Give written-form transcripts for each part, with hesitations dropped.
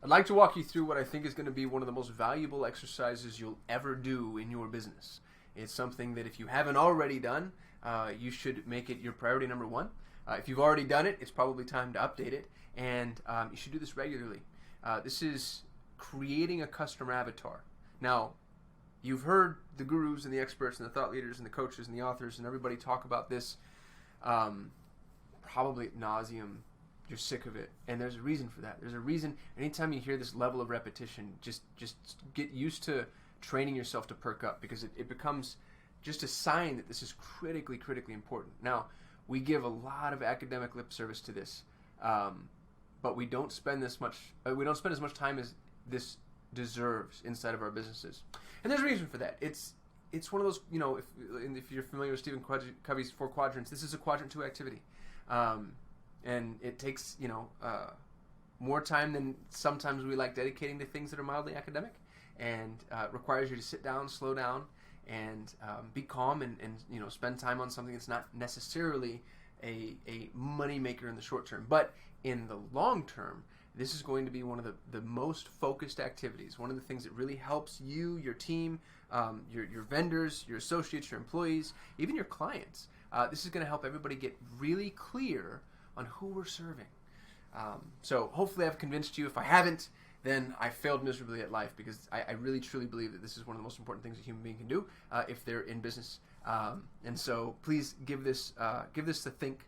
I'd like to walk you through what I think is going to be one of the most valuable exercises you'll ever do in your business. It's something that if you haven't already done, you should make it your priority number one. If you've already done it, it's probably time to update it, and you should do this regularly. This is creating a customer avatar. Now, you've heard the gurus and the experts and the thought leaders and the coaches and the authors and everybody talk about this probably ad nauseum. You're sick of it, and there's a reason for that. There's a reason. Anytime you hear this level of repetition, just get used to training yourself to perk up, because it becomes just a sign that this is critically important. Now, we give a lot of academic lip service to this, but we don't spend as much time as this deserves inside of our businesses, and there's a reason for that. It's one of those, if you're familiar with Stephen Covey's 4 quadrants, this is a quadrant 2 activity. And it takes, more time than sometimes we like dedicating to things that are mildly academic, and requires you to sit down, slow down, and be calm, and spend time on something that's not necessarily a money maker in the short term. But in the long term, this is going to be one of the most focused activities, one of the things that really helps you, your team, your vendors, your associates, your employees, even your clients. This is going to help everybody get really clear on who we're serving. So hopefully I've convinced you. If I haven't, then I failed miserably at life, because I really truly believe that this is one of the most important things a human being can do if they're in business. And so please give this to think.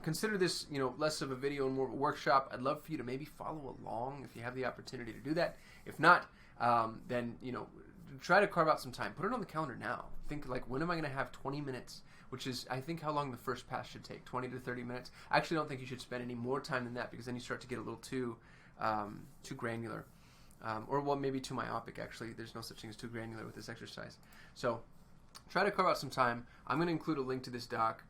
Consider this, less of a video and more of a workshop. I'd love for you to maybe follow along if you have the opportunity to do that. If not, then try to carve out some time. Put it on the calendar now. Think, like, when am I going to have 20 minutes? Which is, I think, how long the first pass should take, 20 to 30 minutes. I actually don't think you should spend any more time than that, because then you start to get a little too granular. Or maybe too myopic, actually. There's no such thing as too granular with this exercise. So try to carve out some time. I'm going to include a link to this doc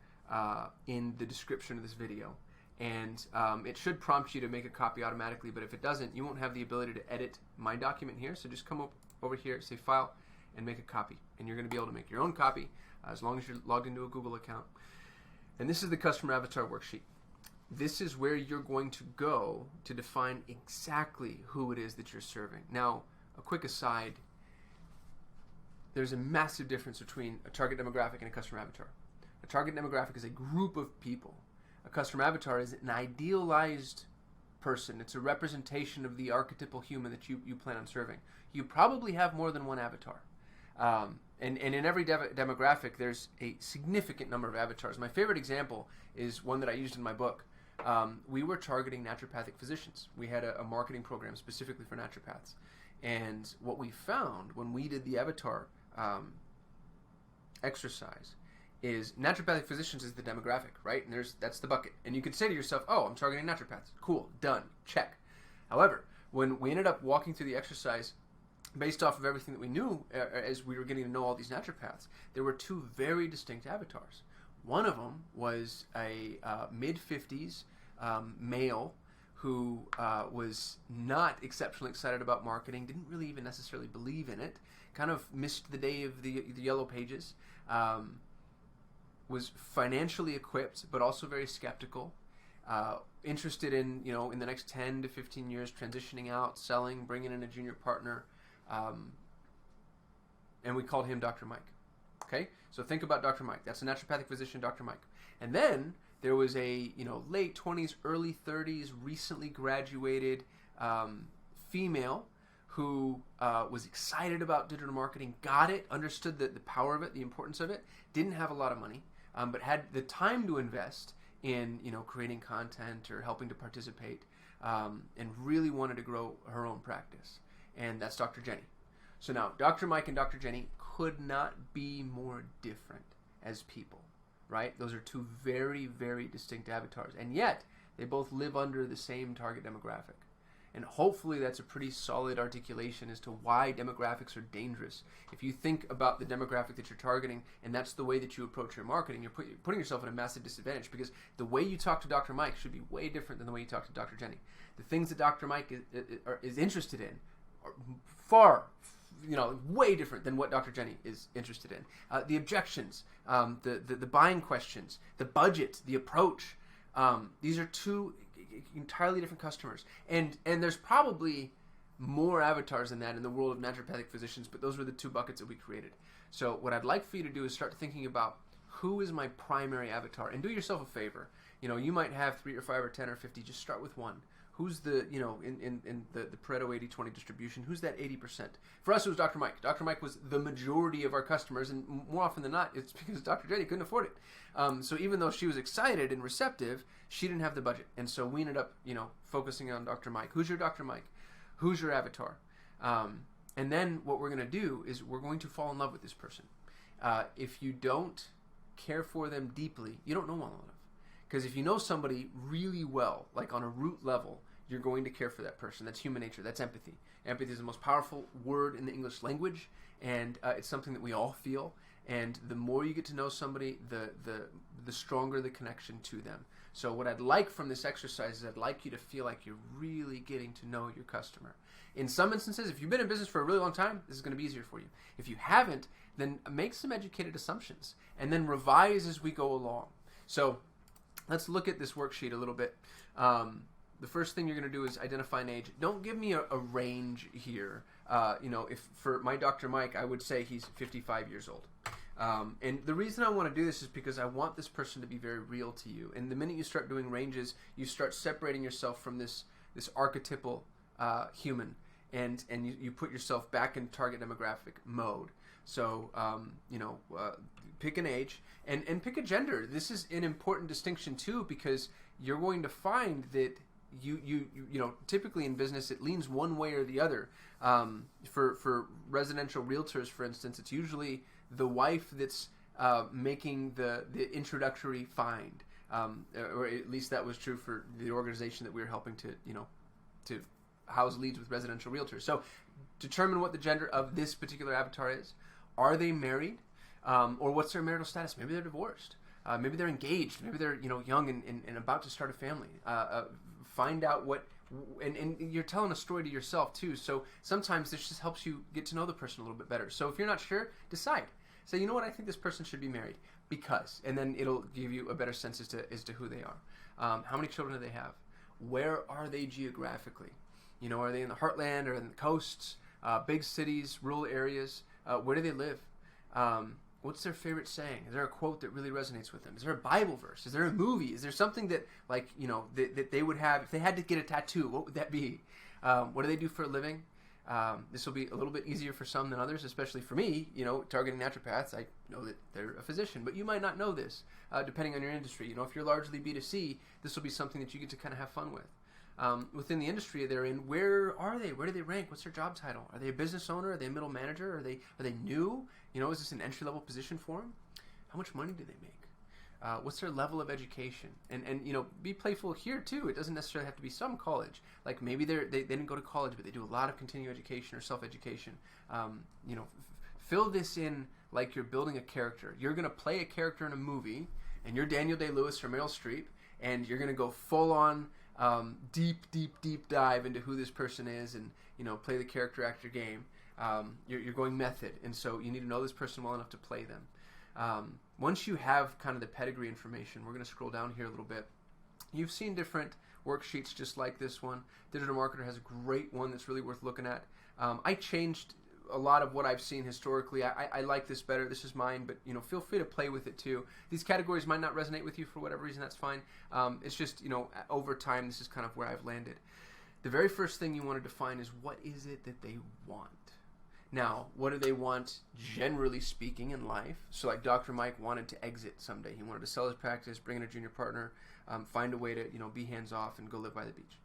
in the description of this video. And it should prompt you to make a copy automatically, but if it doesn't, you won't have the ability to edit my document here. So just come up over here, say File, and make a copy. And you're going to be able to make your own copy as long as you're logged into a Google account. And this is the Customer Avatar Worksheet. This is where you're going to go to define exactly who it is that you're serving. Now, a quick aside, there's a massive difference between a target demographic and a customer avatar. A target demographic is a group of people. A customer avatar is an idealized person. It's a representation of the archetypal human that you plan on serving. You probably have more than one avatar. And in every demographic, there's a significant number of avatars. My favorite example is one that I used in my book. We were targeting naturopathic physicians. We had a marketing program specifically for naturopaths. And what we found when we did the avatar exercise is naturopathic physicians is the demographic, right? And that's the bucket. And you could say to yourself, oh, I'm targeting naturopaths. Cool, done, check. However, when we ended up walking through the exercise, based off of everything that we knew as we were getting to know all these naturopaths, there were 2 very distinct avatars. One of them was a mid-50s male who was not exceptionally excited about marketing, didn't really even necessarily believe in it, kind of missed the day of the yellow pages, was financially equipped but also very skeptical, interested in, in the next 10 to 15 years transitioning out, selling, bringing in a junior partner. And we called him Dr. Mike. Okay, so think about Dr. Mike. That's a naturopathic physician, Dr. Mike. And then there was a late 20s, early 30s, recently graduated female who was excited about digital marketing, got it, understood the power of it, the importance of it, didn't have a lot of money, but had the time to invest in creating content or helping to participate, and really wanted to grow her own practice. And that's Dr. Jenny. So now, Dr. Mike and Dr. Jenny could not be more different as people, right? Those are 2 very, very distinct avatars. And yet, they both live under the same target demographic. And hopefully that's a pretty solid articulation as to why demographics are dangerous. If you think about the demographic that you're targeting, and that's the way that you approach your marketing, you're putting yourself at a massive disadvantage, because the way you talk to Dr. Mike should be way different than the way you talk to Dr. Jenny. The things that Dr. Mike is interested in are far, way different than what Dr. Jenny is interested in. The objections, the buying questions, the budget, the approach, these are 2 entirely different customers. And there's probably more avatars than that in the world of naturopathic physicians, but those were the two buckets that we created. So what I'd like for you to do is start thinking about who is my primary avatar, and do yourself a favor. You might have 3 or 5 or 10 or 50. Just start with one. Who's the, in the Pareto 80-20 distribution, who's that 80%? For us, it was Dr. Mike. Dr. Mike was the majority of our customers, and more often than not, it's because Dr. Jenny couldn't afford it. So even though she was excited and receptive, she didn't have the budget. And so we ended up, focusing on Dr. Mike. Who's your Dr. Mike? Who's your avatar? And then what we're going to do is we're going to fall in love with this person. If you don't care for them deeply, you don't know well enough. Because if you know somebody really well, like on a root level, you're going to care for that person. That's human nature. That's empathy. Empathy is the most powerful word in the English language, and it's something that we all feel. And the more you get to know somebody, the stronger the connection to them. So what I'd like from this exercise is I'd like you to feel like you're really getting to know your customer. In some instances, if you've been in business for a really long time, this is going to be easier for you. If you haven't, then make some educated assumptions and then revise as we go along. So let's look at this worksheet a little bit. The first thing you're going to do is identify an age. Don't give me a range here. If for my Dr. Mike, I would say he's 55 years old. And the reason I want to do this is because I want this person to be very real to you. And the minute you start doing ranges, you start separating yourself from this archetypal human, and you put yourself back in target demographic mode. So pick an age and pick a gender. This is an important distinction too, because you're going to find that you typically in business it leans one way or the other. For residential realtors, for instance, it's usually the wife that's making the introductory find, or at least that was true for the organization that we were helping to house leads with residential realtors. So determine what the gender of this particular avatar is. Are they married? Or what's their marital status? Maybe they're divorced. Maybe they're engaged. Maybe they're young and about to start a family. Find out what, and you're telling a story to yourself too. So sometimes this just helps you get to know the person a little bit better. So if you're not sure, decide. Say, you know what, I think this person should be married because, and then it'll give you a better sense as to who they are. How many children do they have? Where are they geographically? Are they in the heartland or in the coasts, big cities, rural areas? Where do they live? What's their favorite saying? Is there a quote that really resonates with them? Is there a Bible verse? Is there a movie? Is there something that, that they would have if they had to get a tattoo? What would that be? What do they do for a living? This will be a little bit easier for some than others, especially for me. Targeting naturopaths, I know that they're a physician, but you might not know this, depending on your industry. If you're largely B2C, this will be something that you get to kind of have fun with. Within the industry they're in, where are they? Where do they rank? What's their job title? Are they a business owner? Are they a middle manager? Are they new? Is this an entry-level position for them? How much money do they make? What's their level of education? And be playful here too. It doesn't necessarily have to be some college. Like maybe they didn't go to college, but they do a lot of continuing education or self-education. Fill this in like you're building a character. You're going to play a character in a movie, and you're Daniel Day-Lewis or Meryl Streep, and you're going to go full-on deep dive into who this person is, and play the character actor game. You're going method, and so you need to know this person well enough to play them. Once you have kind of the pedigree information, we're going to scroll down here a little bit. You've seen different worksheets just like this one. Digital Marketer has a great one that's really worth looking at. I changed a lot of what I've seen historically. I like this better. This is mine, but feel free to play with it too. These categories might not resonate with you for whatever reason. That's fine. It's just over time, this is kind of where I've landed. The very first thing you want to define is what is it that they want. Now, what do they want generally speaking in life? So like Dr. Mike wanted to exit someday. He wanted to sell his practice, bring in a junior partner, find a way to be hands off and go live by the beach.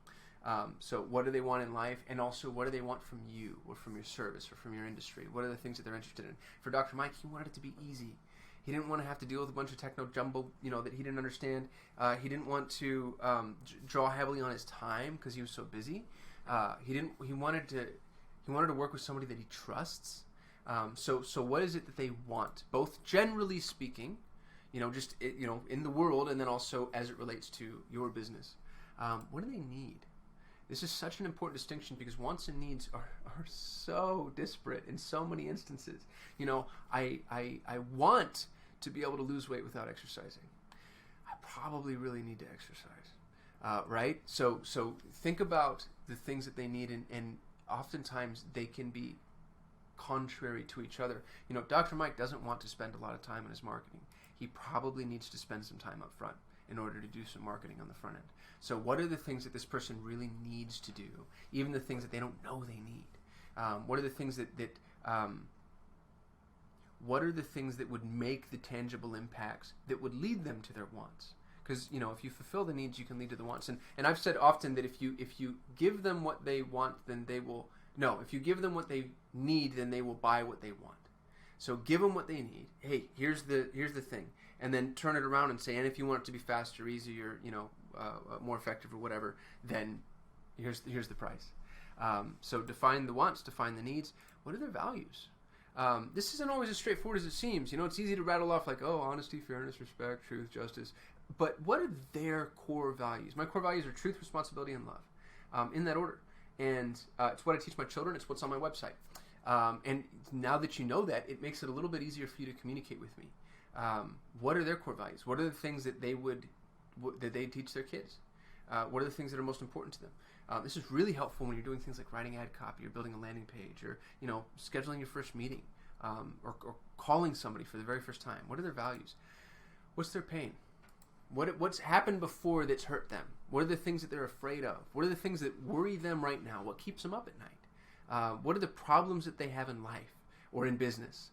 So what do they want in life, and also what do they want from you or from your service or from your industry? What are the things that they're interested in? For Dr. Mike, he wanted it to be easy. He didn't want to have to deal with a bunch of techno jumbo, that he didn't understand. He didn't want to draw heavily on his time because he was so busy. He wanted to work with somebody that he trusts. So what is it that they want, both generally speaking, in the world, and then also as it relates to your business? What do they need? This is such an important distinction because wants and needs are so disparate in so many instances. I want to be able to lose weight without exercising. I probably really need to exercise. right? So think about the things that they need, and oftentimes they can be contrary to each other. Dr. Mike doesn't want to spend a lot of time on his marketing. He probably needs to spend some time up front in order to do some marketing on the front end. So what are the things that this person really needs to do, even the things that they don't know they need? What are the things what are the things that would make the tangible impacts that would lead them to their wants? Because if you fulfill the needs, you can lead to the wants. And I've said often that if you give them what they want, then they will. No, if you give them what they need, then they will buy what they want. So give them what they need. Hey, here's the thing, and then turn it around and say, and if you want it to be faster, easier, more effective or whatever, then here's the price. So define the wants, define the needs. What are their values? This isn't always as straightforward as it seems. It's easy to rattle off like, honesty, fairness, respect, truth, justice. But what are their core values? My core values are truth, responsibility, and love, in that order. And it's what I teach my children. It's what's on my website. And now that you know that, it makes it a little bit easier for you to communicate with me. What are their core values? What are the things that they teach their kids? What are the things that are most important to them? This is really helpful when you're doing things like writing ad copy or building a landing page or scheduling your first meeting or calling somebody for the very first time. What are their values? What's their pain? What's happened before that's hurt them? What are the things that they're afraid of? What are the things that worry them right now? What keeps them up at night? What are the problems that they have in life or in business?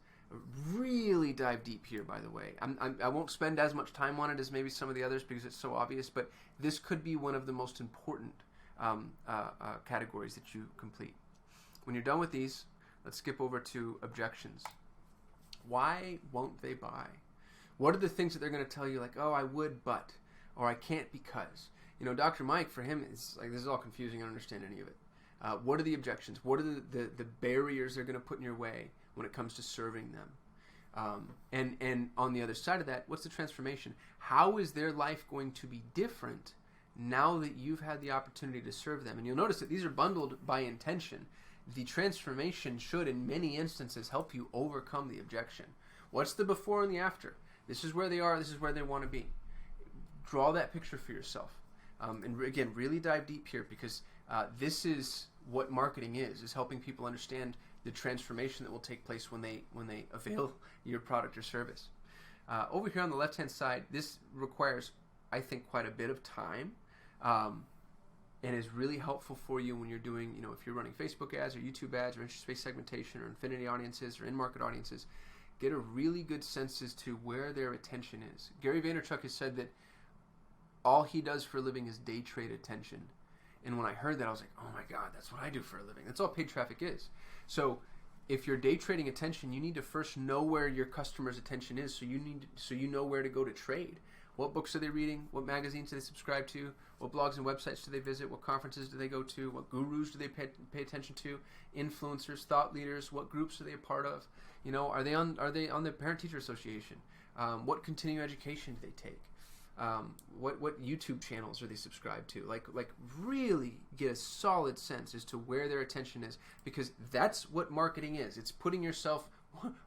Really dive deep here, by the way. I won't spend as much time on it as maybe some of the others because it's so obvious, but this could be one of the most important categories that you complete. When you're done with these, let's skip over to objections. Why won't they buy? What are the things that they're going to tell you like, I would, but, or I can't because? Dr. Mike, for him, it's like, this is all confusing. I don't understand any of it. What are the objections? What are the barriers they're going to put in your way when it comes to serving them? And on the other side of that, what's the transformation? How is their life going to be different now that you've had the opportunity to serve them? And you'll notice that these are bundled by intention. The transformation should, in many instances, help you overcome the objection. What's the before and the after? This is where they are. This is where they want to be. Draw that picture for yourself. And again, really dive deep here because this is what marketing is helping people understand the transformation that will take place when they avail your product or service. Over here on the left-hand side, this requires, I think, quite a bit of time and is really helpful for you when you're doing, if you're running Facebook ads or YouTube ads or interest-based segmentation or infinity audiences or in-market audiences. Get a really good sense as to where their attention is. Gary Vaynerchuk has said that all he does for a living is day trade attention. And when I heard that, I was like, oh my God, that's what I do for a living. That's all paid traffic is. So if you're day trading attention, you need to first know where your customer's attention is so you know where to go to trade. What books are they reading? What magazines do they subscribe to? What blogs and websites do they visit? What conferences do they go to? What gurus do they pay attention to? Influencers, thought leaders, what groups are they a part of? Are they on the Parent Teacher Association? What continuing education do they take? What YouTube channels are they subscribed to? Like really get a solid sense as to where their attention is, because that's what marketing is. It's putting yourself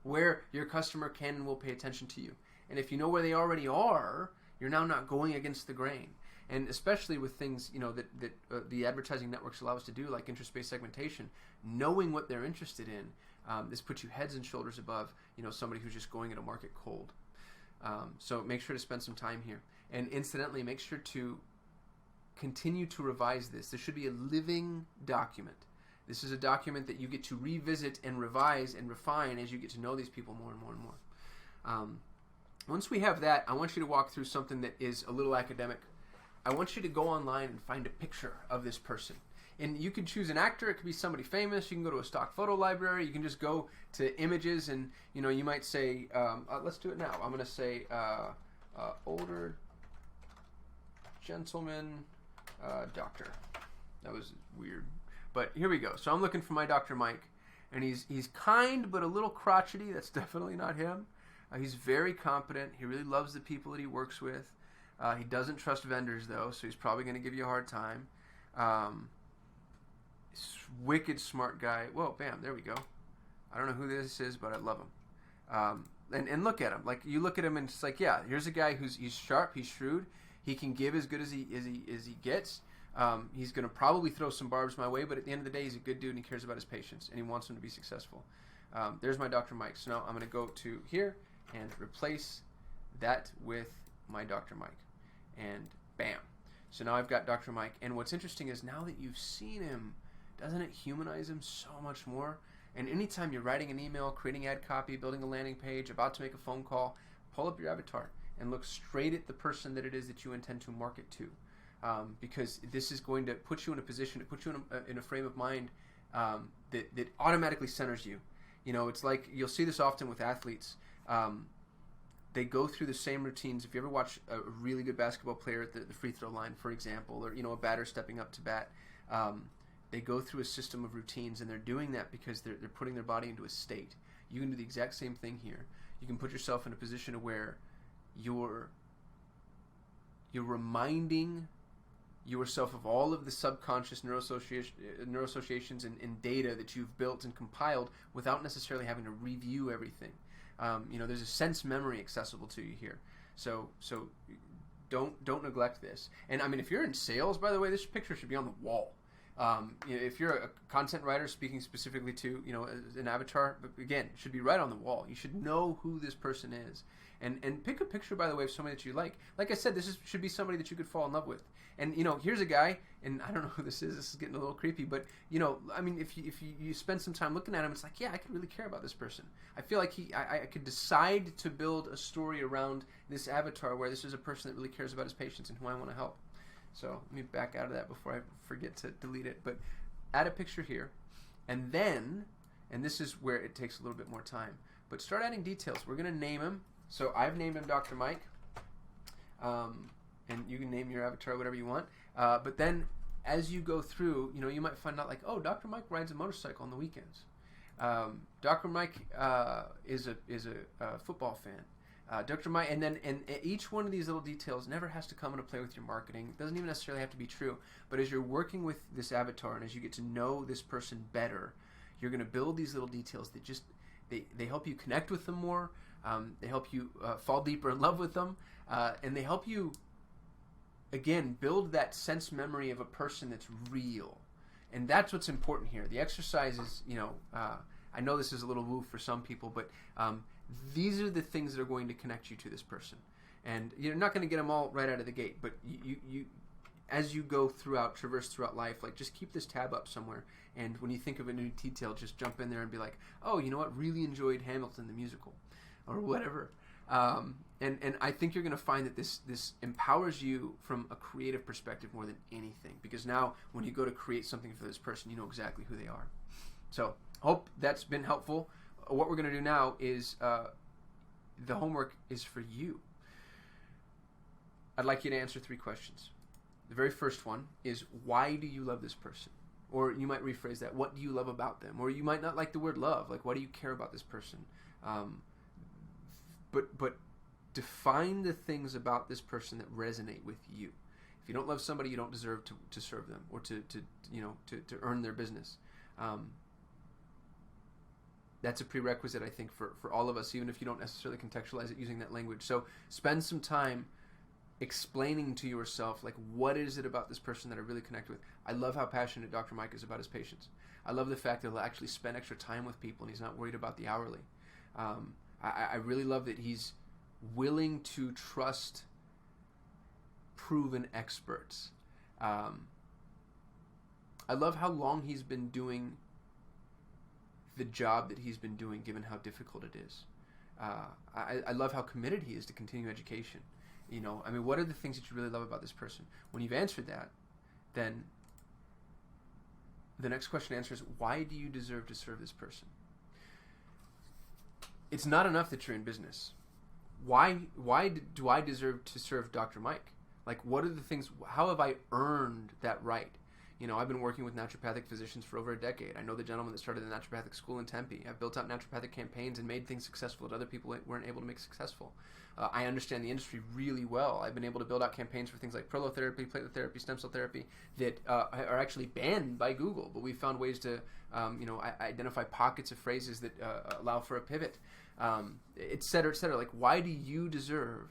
where your customer can and will pay attention to you. And if you know where they already are, you're now not going against the grain. And especially with things that the advertising networks allow us to do, like interest-based segmentation, knowing what they're interested in, this puts you heads and shoulders above somebody who's just going into market cold. So make sure to spend some time here. And incidentally, make sure to continue to revise this. This should be a living document. This is a document that you get to revisit and revise and refine as you get to know these people more and more and more. Once we have that, I want you to walk through something that is a little academic. I want you to go online and find a picture of this person. And you can choose an actor. It could be somebody famous. You can go to a stock photo library. You can just go to images and, you might say, let's do it now. I'm going to say older gentleman doctor. That was weird. But here we go. So I'm looking for my Dr. Mike. And he's kind but a little crotchety. That's definitely not him. He's very competent. He really loves the people that he works with. He doesn't trust vendors, though, so he's probably going to give you a hard time. Wicked smart guy. Whoa, bam, there we go. I don't know who this is, but I love him. And look at him. Like, you look at him and it's like, yeah, here's a guy he's sharp, he's shrewd, He can give as good as he gets. He's going to probably throw some barbs my way, but at the end of the day, he's a good dude and he cares about his patients and he wants them to be successful. There's my Dr. Mike. So now I'm going to go to here and replace that with my Dr. Mike. And bam. So now I've got Dr. Mike. And what's interesting is now that you've seen him, doesn't it humanize him so much more? And anytime you're writing an email, creating ad copy, building a landing page, about to make a phone call, pull up your avatar and look straight at the person that it is that you intend to market to. Because this is going to put you in a position, to put you in a frame of mind that automatically centers you. You know, it's like, you'll see this often with athletes. They go through the same routines. If you ever watch a really good basketball player at the free throw line, for example, or, you know, a batter stepping up to bat, they go through a system of routines, and they're doing that because they're putting their body into a state. You can do the exact same thing here. You can put yourself in a position where you're reminding yourself of all of the subconscious neuroassociations and data that you've built and compiled without necessarily having to review everything. You know, there's a sense memory accessible to you here. So don't neglect this. And I mean, if you're in sales, by the way, this picture should be on the wall. You know, if you're a content writer speaking specifically to, you know, an avatar, again, it should be right on the wall. You should know who this person is. And pick a picture, by the way, of somebody that you like. Like I said, should be somebody that you could fall in love with. And, you know, here's a guy, and I don't know who this is. This is getting a little creepy. But, you know, I mean, if you spend some time looking at him, it's like, yeah, I could really care about this person. I feel like I could decide to build a story around this avatar where this is a person that really cares about his patients and who I want to help. So let me back out of that before I forget to delete it. But add a picture here. And then, and this is where it takes a little bit more time, but start adding details. We're going to name him. So I've named him Dr. Mike. And you can name your avatar whatever you want. But then as you go through, you know, you might find out like, oh, Dr. Mike rides a motorcycle on the weekends. Dr. Mike is a football fan. Dr. Mike, and each one of these little details never has to come into play with your marketing. It doesn't even necessarily have to be true. But as you're working with this avatar and as you get to know this person better, you're going to build these little details that just, they help you connect with them more. They help you fall deeper in love with them. And they help you, again, build that sense memory of a person that's real. And that's what's important here. The exercise is, you know, I know this is a little woo for some people, but these are the things that are going to connect you to this person. And you're not going to get them all right out of the gate, but you as you go traverse throughout life, like, just keep this tab up somewhere. And when you think of a new detail, just jump in there and be like, oh, you know what? Really enjoyed Hamilton the musical, or whatever. And I think you're going to find that this empowers you from a creative perspective more than anything, because now when you go to create something for this person, you know exactly who they are. So hope that's been helpful. What we're going to do now is the homework is for you. I'd like you to answer 3 questions. The very first one is, why do you love this person? Or you might rephrase that, what do you love about them? Or you might not like the word love, like, why do you care about this person? But define the things about this person that resonate with you. If you don't love somebody, you don't deserve to serve them or to earn their business. That's a prerequisite, I think, for all of us, even if you don't necessarily contextualize it using that language. So spend some time explaining to yourself, like, what is it about this person that I really connect with? I love how passionate Dr. Mike is about his patients. I love the fact that he'll actually spend extra time with people and he's not worried about the hourly. I really love that he's willing to trust proven experts. I love how long he's been doing the job that he's been doing, given how difficult it is. I love how committed he is to continuing education. You know, I mean, what are the things that you really love about this person? When you've answered that, then the next question answers, why do you deserve to serve this person? It's not enough that you're in business. Why do I deserve to serve Dr. Mike? Like, what are the things, how have I earned that right? You know, I've been working with naturopathic physicians for over a decade. I know the gentleman that started the naturopathic school in Tempe. I've built out naturopathic campaigns and made things successful that other people weren't able to make successful. I understand the industry really well. I've been able to build out campaigns for things like prolotherapy, platelet therapy, stem cell therapy that are actually banned by Google, but we found ways to, identify pockets of phrases that allow for a pivot, et cetera, et cetera. Like, why do you deserve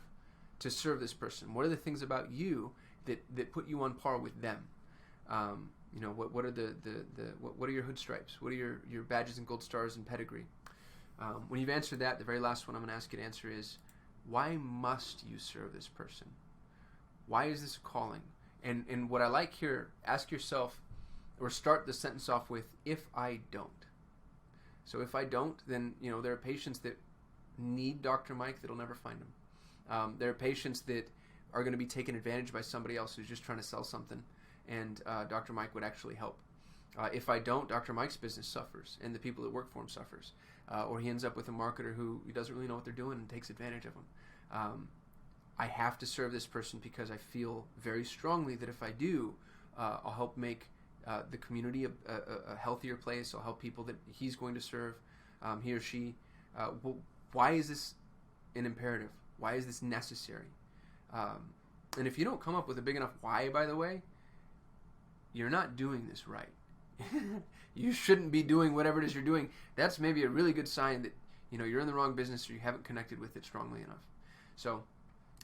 to serve this person? What are the things about you that put you on par with them? What are what are your hood stripes? What are your badges and gold stars and pedigree? When you've answered that, the very last one I'm going to ask you to answer is, why must you serve this person? Why is this a calling? And what I like here, ask yourself, or start the sentence off with, if I don't. So if I don't, then there are patients that need Dr. Mike that'll never find him. There are patients that are going to be taken advantage by somebody else who's just trying to sell something, and Dr. Mike would actually help. If I don't, Dr. Mike's business suffers, and the people that work for him suffers. Or he ends up with a marketer who doesn't really know what they're doing and takes advantage of him. I have to serve this person because I feel very strongly that if I do, I'll help make the community a healthier place. I'll help people that he's going to serve, he or she. Why is this an imperative? Why is this necessary? And if you don't come up with a big enough why, by the way, you're not doing this right. You shouldn't be doing whatever it is you're doing. That's maybe a really good sign that you're in the wrong business or you haven't connected with it strongly enough. So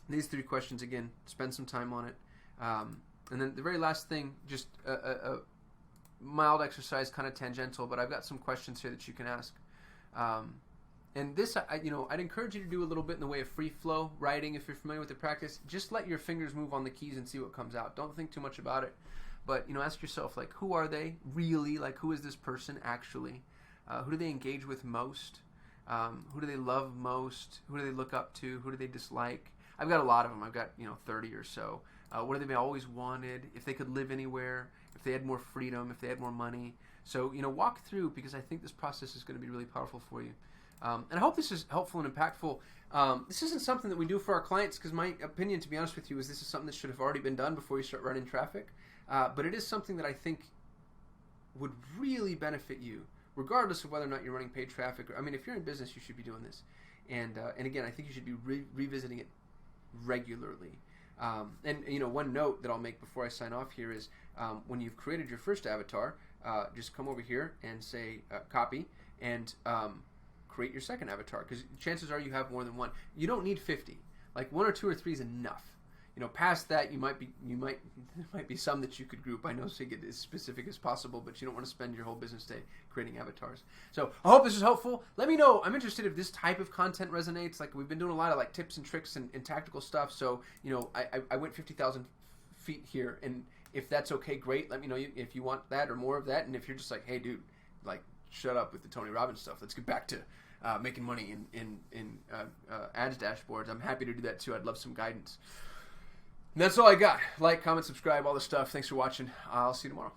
these 3 questions, again, spend some time on it. And then the very last thing, just a mild exercise, kind of tangential, but I've got some questions here that you can ask. And this, I'd encourage you to do a little bit in the way of free flow writing if you're familiar with the practice. Just let your fingers move on the keys and see what comes out. Don't think too much about it. But, ask yourself, like, who are they really? Like, who is this person actually? Who do they engage with most? Who do they love most? Who do they look up to? Who do they dislike? I've got a lot of them. I've got, 30 or so. What have they always wanted? If they could live anywhere, if they had more freedom, if they had more money. So, walk through, because I think this process is going to be really powerful for you. And I hope this is helpful and impactful. This isn't something that we do for our clients, because my opinion, to be honest with you, is this is something that should have already been done before you start running traffic. But it is something that I think would really benefit you, regardless of whether or not you're running paid traffic. If you're in business, you should be doing this. And again, I think you should be revisiting it regularly. And one note that I'll make before I sign off here is, when you've created your first avatar, just come over here and say copy, and create your second avatar, because chances are you have more than one. You don't need 50. Like 1 or 2 or 3 is enough. Past that, there might be some that you could group. I know, so you get as specific as possible, but you don't want to spend your whole business day creating avatars. So I hope this is helpful. Let me know. I'm interested if this type of content resonates. Like, we've been doing a lot of like tips and tricks and tactical stuff. So I went 50,000 feet here, and if that's okay, great. Let me know if you want that or more of that. And if you're just like, hey, dude, like, shut up with the Tony Robbins stuff. Let's get back to making money in ads dashboards. I'm happy to do that too. I'd love some guidance. And that's all I got. Like, comment, subscribe, all the stuff. Thanks for watching. I'll see you tomorrow.